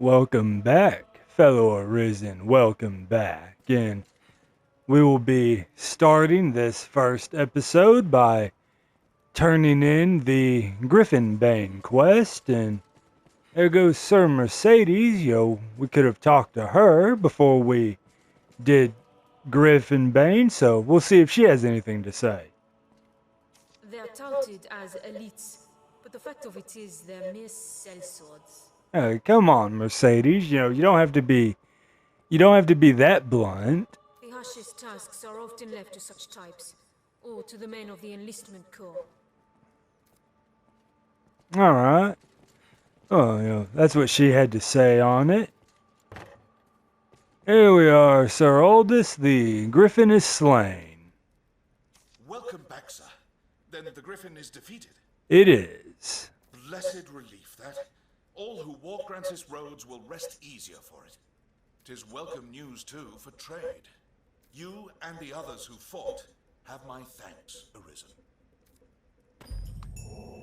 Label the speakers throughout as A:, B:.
A: Welcome back, fellow Arisen. Welcome back. And we will be starting this first episode by turning in the Griffinbane quest. And there goes Sir Mercedes. We could have talked to her before we did Griffinbane, so we'll see if she has anything to say.
B: They are touted as elites, but the fact of it is they're mere sellswords.
A: Come on, Mercedes. You don't have to be that blunt.
B: The harshest tasks are often left to such types, or to the men of the enlistment corps.
A: All right. Oh, that's what she had to say on it. Here we are, Sir Aldous. The Griffin is slain.
C: Welcome back, sir. Then the Griffin is defeated.
A: It is.
C: Blessed relief that all who walk Grancis roads will rest easier for it. 'Tis welcome news, too, for trade. You and the others who fought have my thanks, Arisen.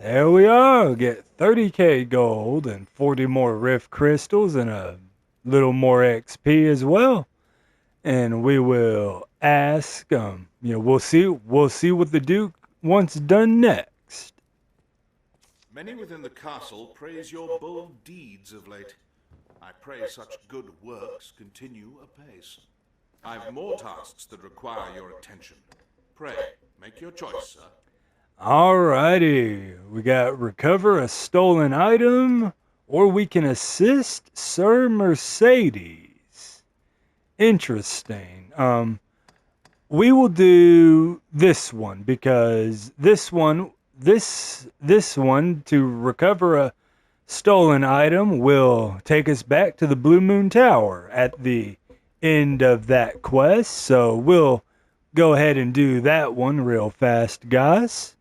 A: There we are. Get 30k gold and 40 more rift crystals and a little more XP as well. And we will ask, we'll see what the Duke wants done next.
C: Many within the castle praise your bold deeds of late. I pray such good works continue apace. I've more tasks that require your attention. Pray, make your choice, sir.
A: Alrighty, we got recover a stolen item, or we can assist Sir Mercedes. Interesting. We will do this one because this one to recover a stolen item will take us back to the Blue Moon Tower at the end of that quest. So we'll go ahead and do that one real fast, guys.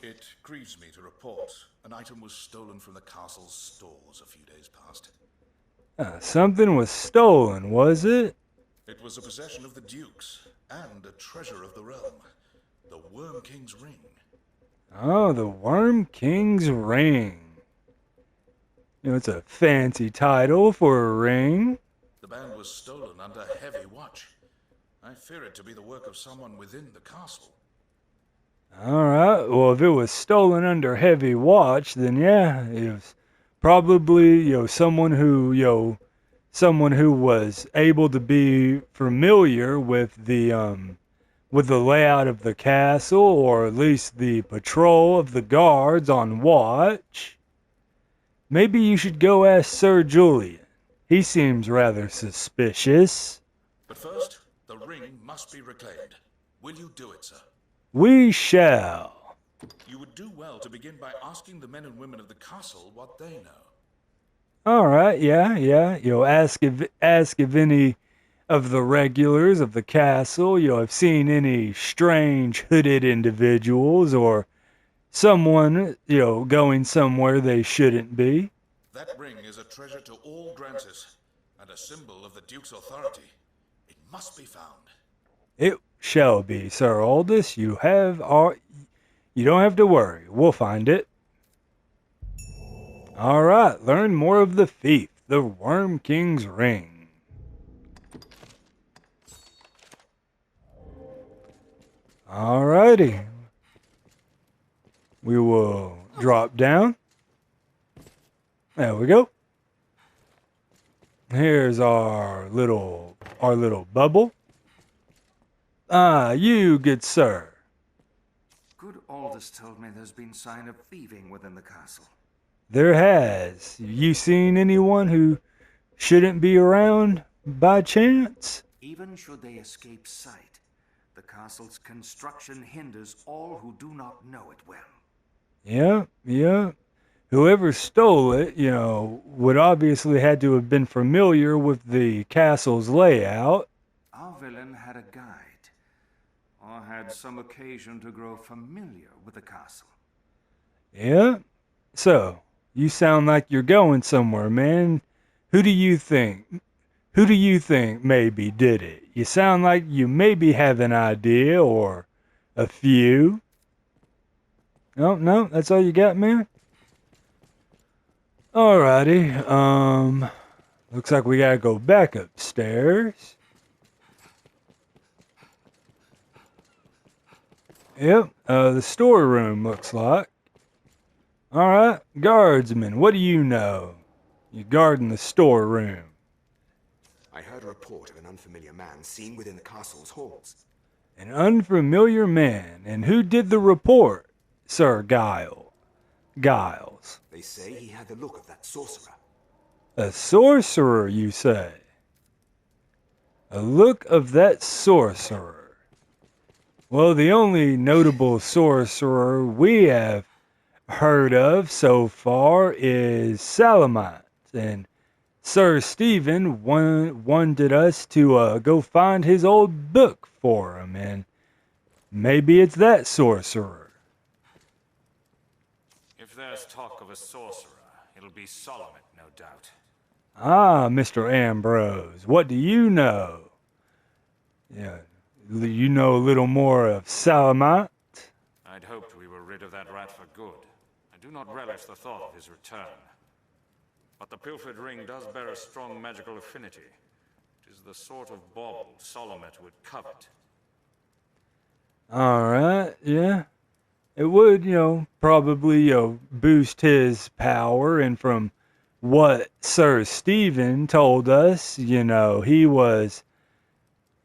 C: It grieves me to report an item was stolen from the castle's stores a few days past.
A: Something was stolen, was it?
C: It was a possession of the Duke's and a treasure of the realm, the Wyrmking's ring.
A: Oh, the Wyrmking's ring. It's a fancy title for a ring.
C: The band was stolen under heavy watch. I fear it to be the work of someone within the castle.
A: Alright, well, if it was stolen under heavy watch, then yeah, it was probably, someone who was able to be familiar with the layout of the castle, or at least the patrol of the guards on watch. Maybe you should go ask Sir Julian. He seems rather suspicious.
C: But first, the ring must be reclaimed. Will you do it, sir?
A: We shall.
C: You would do well to begin by asking the men and women of the castle what they know.
A: Alright, yeah. Ask if any of the regulars of the castle, have seen any strange hooded individuals or someone, going somewhere they shouldn't be.
C: That ring is a treasure to all Grancis and a symbol of the Duke's authority. It must be found.
A: It shall be, Sir Aldous. You don't have to worry. We'll find it. Alright, learn more of the thief, the Wyrmking's ring. Alrighty. We will drop down. There we go. Here's our little bubble. Ah, you good sir.
D: Good Aldous told me there's been sign of thieving within the castle.
A: There has. You seen anyone who shouldn't be around by chance?
D: Even should they escape sight, the castle's construction hinders all who do not know it well.
A: Yeah. Whoever stole it, would obviously had to have been familiar with the castle's layout.
D: Our villain had a guide, or had some occasion to grow familiar with the castle.
A: Yeah. So, you sound like you're going somewhere, man. Who do you think maybe did it? You sound like you maybe have an idea or a few. No, that's all you got, man? Alrighty, Looks like we gotta go back upstairs. Yep, the storeroom looks like. Alright, guardsman, what do you know? You're guarding the storeroom.
E: I heard a report of an unfamiliar man seen within the castle's halls.
A: An unfamiliar man, and who did the report, Sir Giles?
E: They say he had the look of that sorcerer.
A: A sorcerer, you say? A look of that sorcerer. Well, the only notable sorcerer we have heard of so far is Salamite, and Sir Stephen wanted us to go find his old book for him, and maybe it's that sorcerer.
D: If there's talk of a sorcerer, it'll be Solomon, no doubt.
A: Ah, Mr. Ambrose, what do you know? Yeah, you know a little more of Salamite?
D: I'd hoped we were rid of that rat for good. I do not relish the thought of his return. But the pilfered ring does bear a strong magical affinity. It is the sort of bauble Solomon would covet.
A: Alright, yeah. It would, probably, boost his power, and from what Sir Stephen told us, he was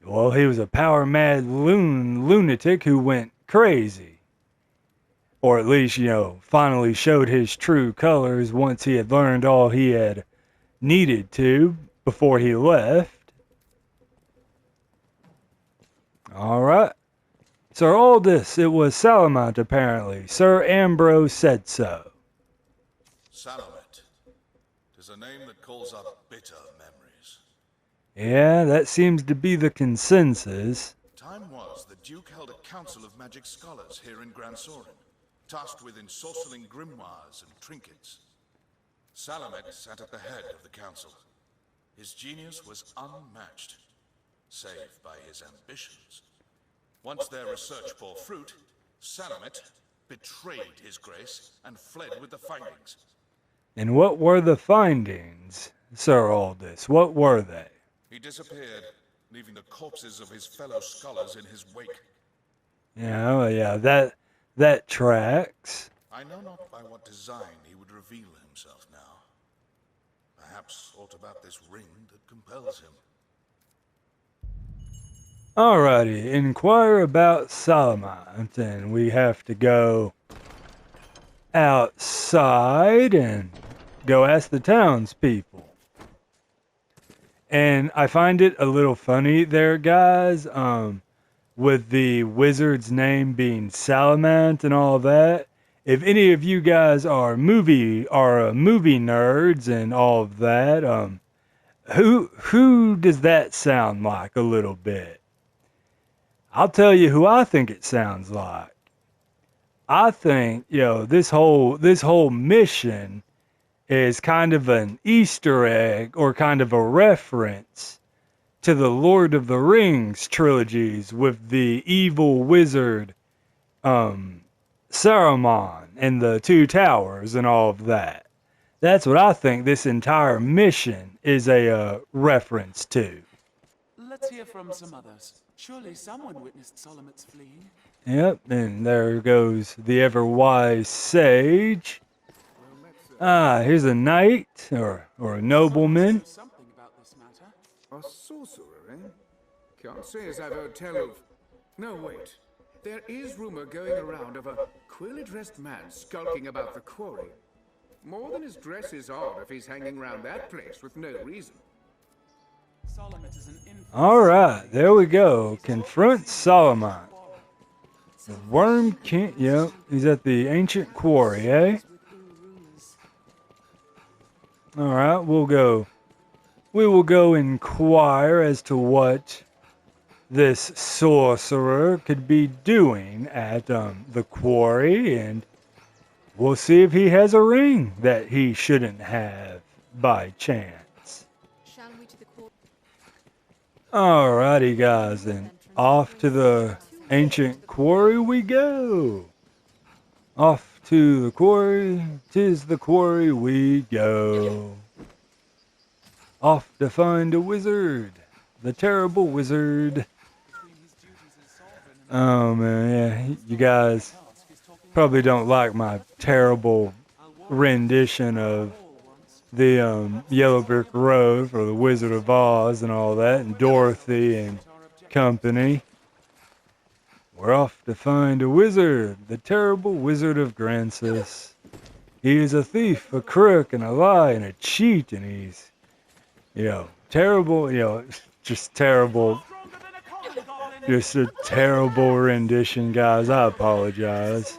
A: a power-mad lunatic who went crazy. Or at least, finally showed his true colors once he had learned all he had needed to before he left. Alright. Sir Aldous, it was Salamant apparently. Sir Ambrose said so.
C: Salamet. 'Tis a name that calls up bitter memories.
A: Yeah, that seems to be the consensus.
C: Time was the Duke held a council of magic scholars here in Grand Sorin, tasked with ensorceling grimoires and trinkets. Salamet sat at the head of the council. His genius was unmatched, save by his ambitions. Once their research bore fruit, Salamet betrayed his grace and fled with the findings.
A: And what were the findings, Sir Aldous? What were they?
C: He disappeared, leaving the corpses of his fellow scholars in his wake.
A: Yeah, that tracks.
C: I know not by what design he would reveal himself now. Perhaps aught about this ring that compels him.
A: Alrighty, inquire about Salamant, and we have to go outside and go ask the townspeople. And I find it a little funny there, guys, with the wizard's name being Salamant and all that. If any of you guys are movie nerds and all of that, who does that sound like a little bit? I'll tell you who I think it sounds like. I think, this whole mission is kind of an Easter egg or kind of a reference to the Lord of the Rings trilogies with the evil wizard, Saruman and the Two Towers and all of that. That's what I think this entire mission is a reference to.
F: Let's hear from some others. Surely someone witnessed Solomon's fleeing.
A: Yep, and there goes the ever-wise sage. Ah, here's a knight, or a nobleman.
F: Something about this matter.
G: A sorcerer, eh? Can't say as I've heard tell of... No, wait. There is rumor going around of a queerly dressed man skulking about the quarry. More than his dress is odd if he's hanging around that place with no reason.
F: Solomon is an infant.
A: Alright, there we go. Confront Solomon. The Wyrmking, yep, he's at the ancient quarry, eh? Alright, we will go inquire as to what this sorcerer could be doing at the quarry, and we'll see if he has a ring that he shouldn't have by chance.
B: Shall we to the court?
A: Alrighty guys, then off to the ancient quarry we go. Off to the quarry, 'tis the quarry we go. Off to find a wizard. The terrible wizard. Oh man, yeah, you guys probably don't like my terrible rendition of the Yellow Brick Road for the Wizard of Oz and all that, and Dorothy and company. We're off to find a wizard, the terrible Wizard of Grancis. He is a thief, a crook, and a lie, and a cheat, and he's, terrible, just terrible. Just a terrible rendition, guys. I apologize.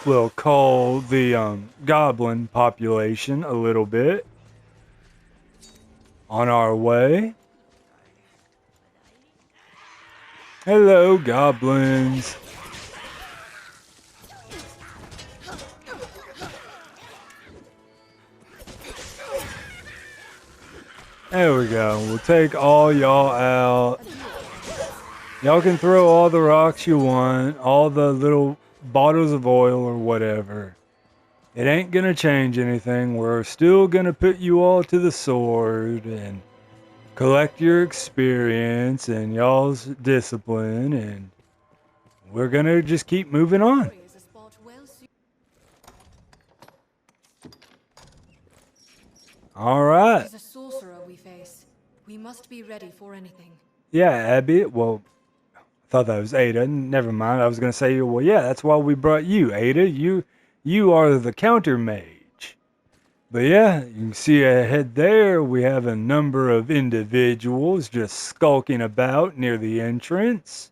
A: We'll call the goblin population a little bit. On our way. Hello, goblins. There we go. We'll take all y'all out. Y'all can throw all the rocks you want, all the little bottles of oil or whatever. It ain't gonna change anything. We're still gonna put you all to the sword and collect your experience and y'all's discipline, and we're gonna just keep moving on. All right.
B: He's a sorcerer we face. We must be ready for anything.
A: Yeah, Abby. Well, I thought that was Ada. Never mind. I was gonna say, well, yeah, that's why we brought you, Ada. You are the counter mage. But yeah, you can see ahead there, we have a number of individuals just skulking about near the entrance.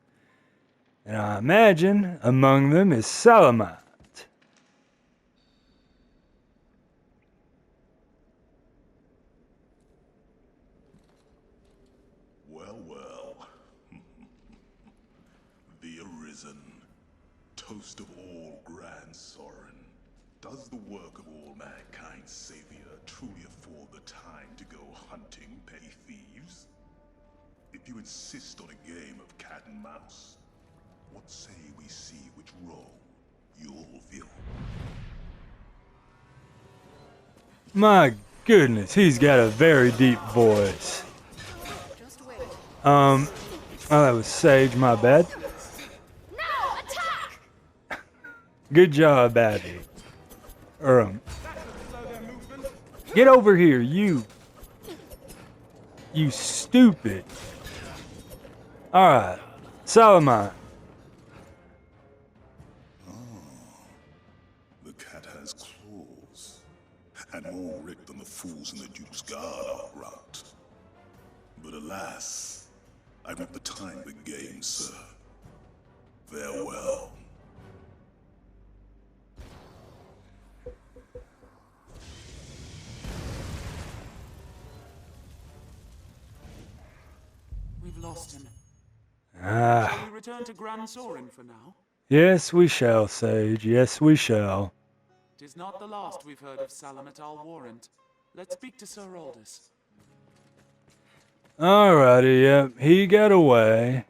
A: And I imagine among them is Salamite.
H: Well. The Arisen, toast of all grand Sorin, does the work of all mankind's savior truly afford the time to go hunting petty thieves? If you insist on a game of cat and mouse, what say we see which role you'll fill?
A: My goodness, he's got a very deep voice. Oh, that was Sage, my bad.
B: Now, attack!
A: Good job, Abby. Get over here, you stupid. Alright, Salamine.
H: The cat has claws, and more rick than the fools in the Duke's Guard outright. But alas, I've not the time for games, sir. Farewell.
F: We've lost him.
A: Ah,
F: Shall we return to Grand Sorin for now?
A: yes we shall, Sage, yes we shall.
F: 'Tis not the last we've heard of Salamat Al Warrant. Let's speak to Sir Aldous.
A: Alrighty, yep, he got away.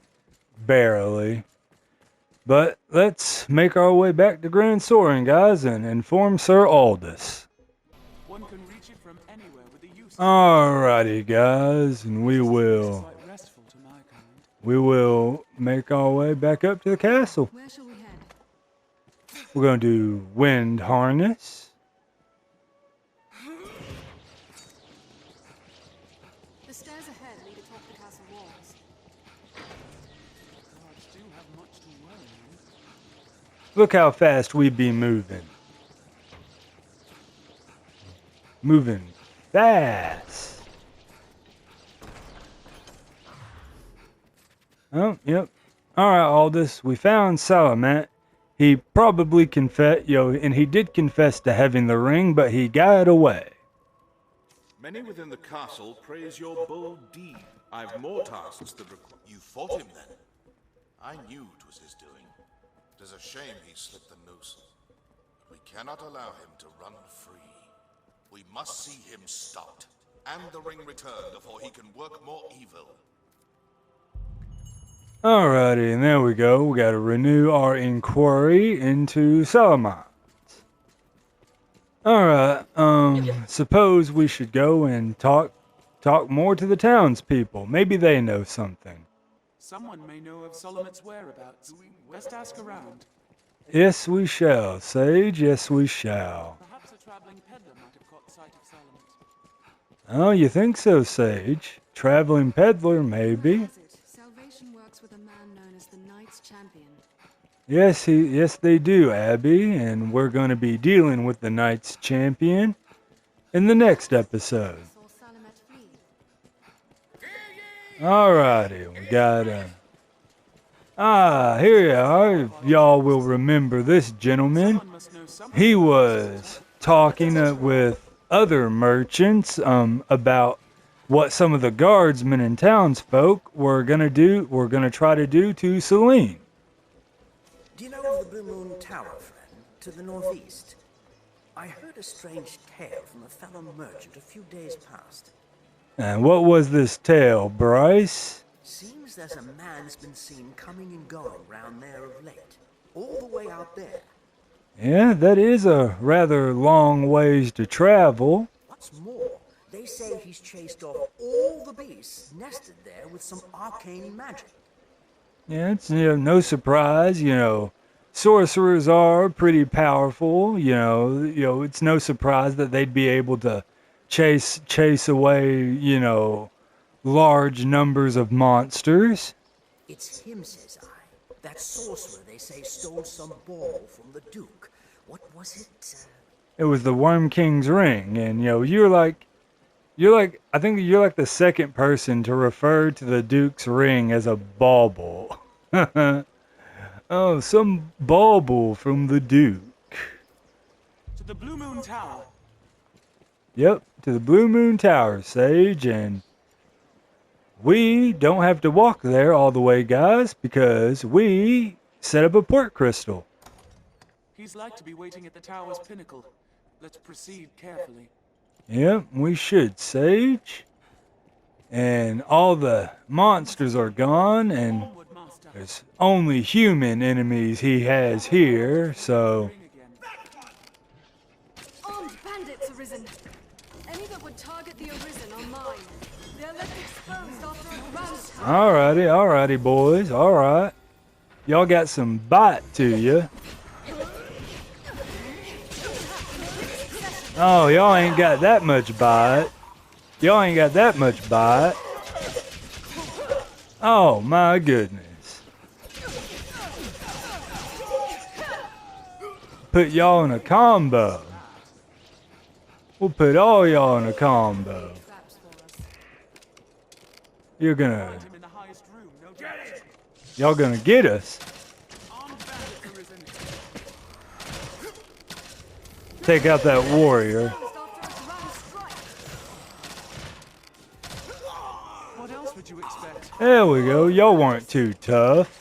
A: Barely. But let's make our way back to Grand Sorin, guys, and inform Sir Aldous.
F: One can reach it from anywhere with the use of
A: Alrighty, guys, and we will
F: quite restful to my kind.
A: make our way back up to the castle.
B: Where shall we head?
A: We're gonna do wind harness.
B: The stairs ahead lead atop the castle walls.
F: Guards do have much to worry on.
A: Look how fast we be moving. Moving fast. Oh, yep. Alright, Aldous, we found Salamant. He probably confessed, and he did confess to having the ring, but he got away.
C: Many within the castle praise your bold deed. I've more tasks that require.
I: You fought him then? I knew 'twas his doing. 'Tis a shame he slipped the noose. But we cannot allow him to run free. We must see him stopped, and the ring returned before he can work more evil.
A: Alrighty, and there we go. We gotta renew our inquiry into Salamant. All right. Suppose we should go and talk more to the townspeople. Maybe they know something.
F: Someone may know of Solomon's whereabouts. Best ask around.
A: Yes, we shall, Sage. Yes, we shall.
F: Perhaps a traveling peddler might have caught sight of Solomon.
A: Oh, you think so, Sage? Traveling peddler, maybe.
J: Salvation works with a man known as the Knight's Champion.
A: Yes, they do, Abby, and we're going to be dealing with the Knights Champion in the next episode.
J: Saw Salamet flee.
A: Alrighty, we got here you are. If y'all will remember this gentleman,
F: Someone must know something.
A: he was talking with other merchants about what some of the guardsmen and townsfolk were gonna try to do to Celine.
K: Do you know of the Blue Moon Tower, friend, to the northeast? I heard a strange tale from a fellow merchant a few days past.
A: And what was this tale, Bryce?
K: Seems there's a man's been seen coming and going round there of late, all the way out there.
A: Yeah, that is a rather long ways to travel.
K: What's more, they say he's chased off all the beasts nested there with some arcane magic.
A: Yeah, it's no surprise, sorcerers are pretty powerful, it's no surprise that they'd be able to chase away, large numbers of monsters.
K: It's him, says I. That sorcerer, they say, stole some ball from the Duke. What was it?
A: It was the Wyrmking's ring, and I think you're like the second person to refer to the Duke's ring as a bauble. Oh, some bauble from the Duke.
F: To the Blue Moon Tower.
A: Yep, to the Blue Moon Tower, Sage, and we don't have to walk there all the way, guys, because we set up a port crystal.
F: He's like to be waiting at the tower's pinnacle. Let's proceed carefully.
A: Yep, we should, Sage. And all the monsters are gone, and
F: Onward, Master.
A: there's only human enemies he has here, so...
F: Ring again.
J: Armed bandits arisen. Any that would target the arisen are mine. They're left exposed after a grand time.
A: Alrighty, boys, alright. Y'all got some bite to you. Oh, y'all ain't got that much bite. Y'all ain't got that much bite. Oh, my goodness. Put y'all in a combo. We'll put all y'all in a combo. You're gonna...
F: Find him in the highest room, no doubt.
A: Y'all gonna get us.
F: Armed bandits arisen.
A: Take out that warrior.
F: What else would you expect?
A: There we go. Y'all weren't too tough.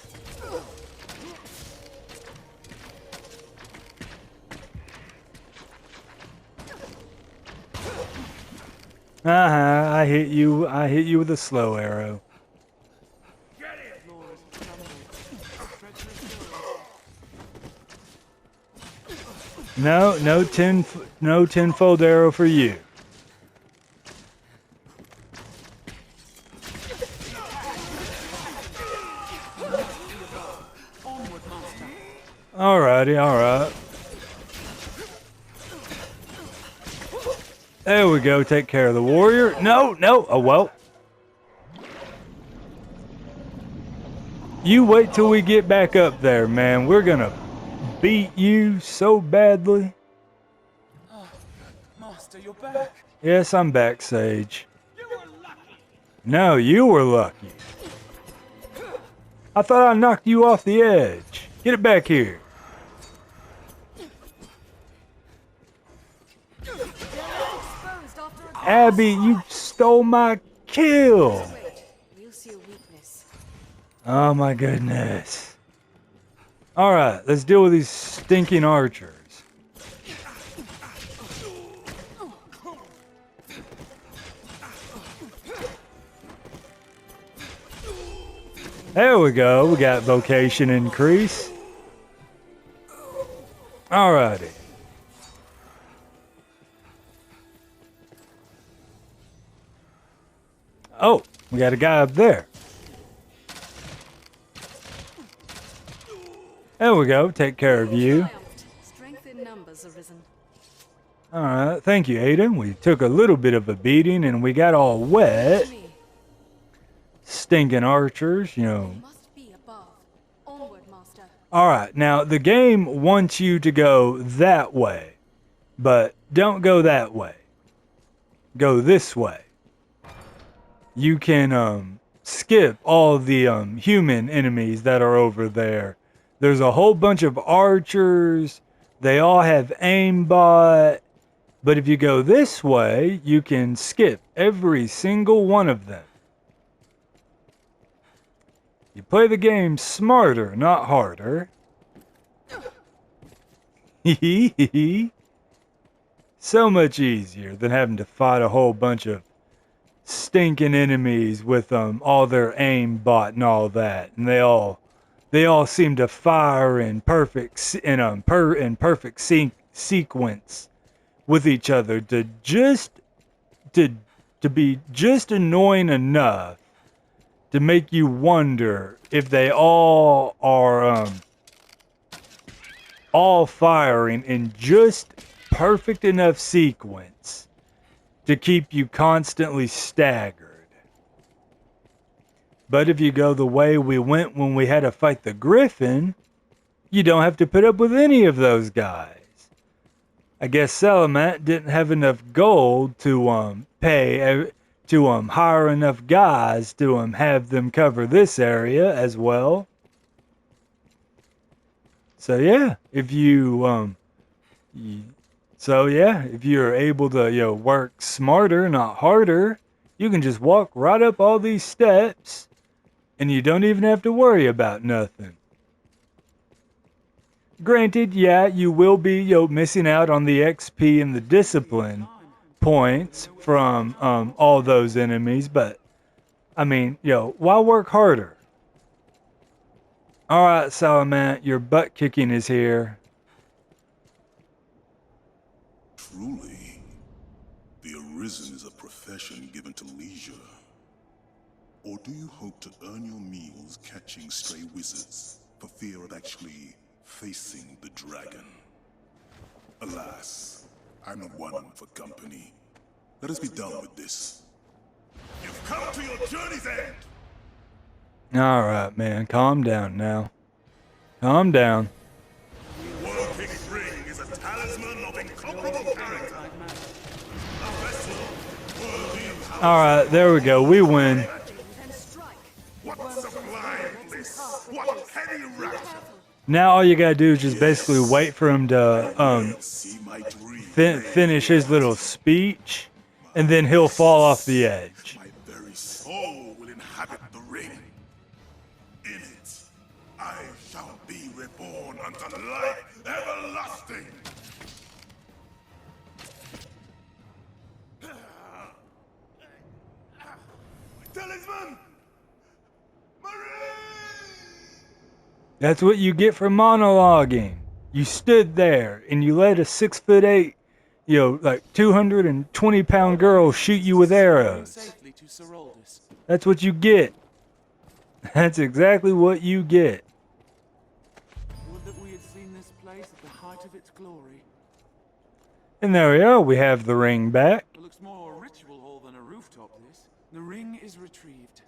A: I hit you with a slow arrow.
F: Floor is jungle. Treacherous girls.
A: No tenfold arrow for you.
F: Onward, Master.
A: Alright. There we go. Take care of the warrior. No. Oh, well. You wait till we get back up there, man. We're gonna beat you so badly.
F: Master, you're back.
A: Yes, I'm back, Sage. No, you were lucky. I thought I knocked you off the edge. Get it back here. Abby, you stole my kill.
J: We'll see a weakness.
A: Oh my goodness. Alright, let's deal with these stinking archers. There we go. We got vocation increase. Alrighty. Oh, we got a guy up there. There we go. Take care of you.
J: Strength in numbers arisen.
A: Alright, thank you, Aiden. We took a little bit of a beating and we got all wet. Stinking archers, you know.
J: Must be above. Onward, master.
A: Alright, now the game wants you to go that way. But don't go that way. Go this way. You can skip all the human enemies that are over there. There's a whole bunch of archers. They all have aimbot. But if you go this way, you can skip every single one of them. You play the game smarter, not harder. So much easier than having to fight a whole bunch of stinking enemies with all their aimbot and all that. And they all seem to fire in perfect sequence with each other to be just annoying enough to make you wonder if they all are all firing in just perfect enough sequence to keep you constantly staggered. But if you go the way we went when we had to fight the Griffin, you don't have to put up with any of those guys. I guess Salamat didn't have enough gold to pay to hire enough guys to have them cover this area as well. So yeah, if you if you're able to work smarter, not harder, you can just walk right up all these steps and you don't even have to worry about nothing. Granted, yeah, you will be missing out on the XP and the discipline points from all those enemies, but I mean, why work harder? Alright, Salamat, your butt kicking is here.
H: Truly, the Arisen is a profession given to leisure. Or do you hope to earn your meals catching stray wizards for fear of actually facing the dragon? Alas, I'm not one for company. Let us be done with this. You've come to your journey's end!
A: Alright, man, calm down now. Calm down.
H: Wyrmking's ring is a talisman of incomparable character. A vessel worthy of
A: Alright, there we go, we win.
H: what sublime bliss! What heady rapture!
A: Now all you gotta do is just basically wait for him to finish his little speech, and then he'll fall off the edge.
H: My very soul will inhabit the ring. In it, I shall be reborn unto life everlasting. Talisman!
A: That's what you get for monologuing. You stood there and you let a 6'8", like 220-pound girl shoot you with arrows. That's what you get. That's exactly what you get.
F: Would that we had seen this place at the height of its glory.
A: And there we are. We have the ring back.
F: It looks more a ritual hall than a rooftop, this. The ring is retrieved.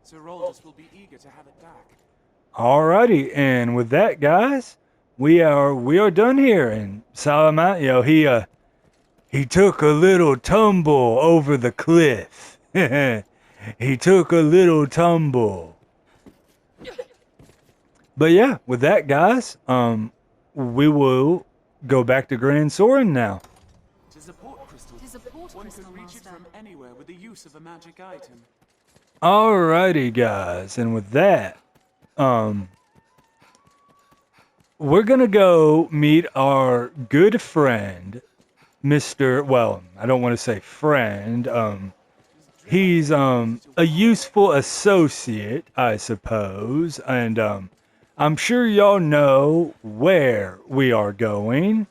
F: Sir Aldous will be eager to have it back.
A: Alrighty, and with that, guys, we are done here. And Salamat, he took a little tumble over the cliff. He took a little tumble. But yeah, with that, guys, we will go back to Grand Soren now.
F: It is a port crystal. One could reach it from anywhere with the use of a magic item.
A: Alrighty, guys, and with that, we're gonna go meet our good friend, Mr. Well, I don't want to say friend. He's a useful associate, I suppose, and I'm sure y'all know where we are going.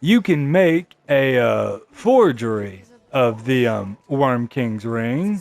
A: You can make a forgery of the Wyrmking's ring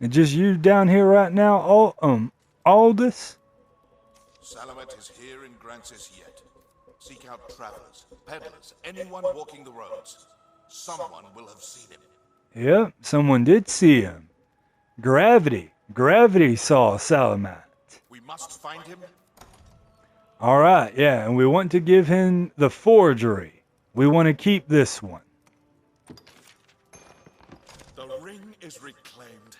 A: And just you down here right now, Aldous?
I: Salamet is here in Grancis yet. Seek out travelers, peddlers, anyone walking the roads. Someone will have seen him.
A: Yep, someone did see him. Gravity saw Salamat.
I: We must find him.
A: Alright, yeah, and we want to give him the forgery. We want to keep this one.
I: The ring is reclaimed.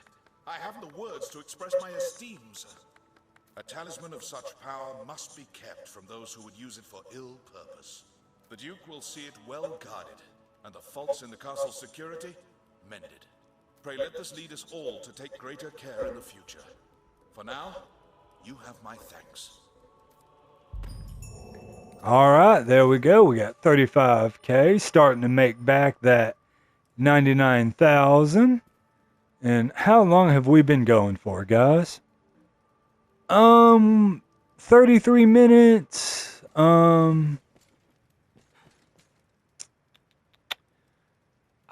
I: I haven't the words to express my esteem, sir. A talisman of such power must be kept from those who would use it for ill purpose. The Duke will see it well guarded, and the faults in the castle's security mended. Pray let this lead us all to take greater care in the future. For now, you have my thanks.
A: Alright, there we go. We got 35k, starting to make back that 99,000. And how long have we been going for, guys? 33 minutes.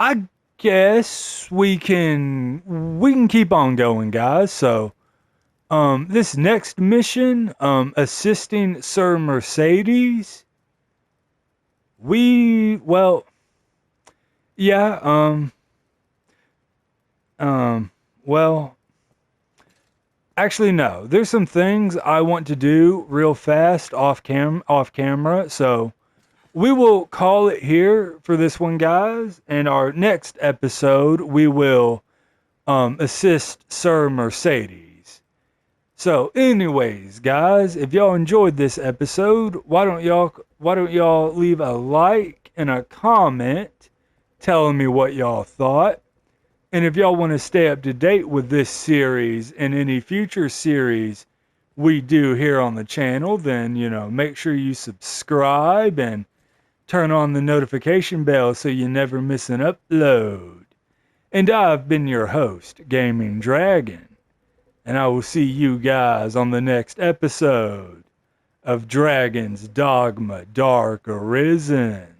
A: I guess we can keep on going, guys. So, this next mission, assisting Sir Mercedes. Well, yeah, well, actually, no. There's some things I want to do real fast off camera. So we will call it here for this one, guys. And our next episode, we will assist Sir Mercedes. So, anyways, guys, if y'all enjoyed this episode, why don't y'all leave a like and a comment telling me what y'all thought. And if y'all want to stay up to date with this series and any future series we do here on the channel, then, make sure you subscribe and turn on the notification bell so you never miss an upload. And I've been your host, Gaming Dragon, and I will see you guys on the next episode of Dragon's Dogma Dark Arisen.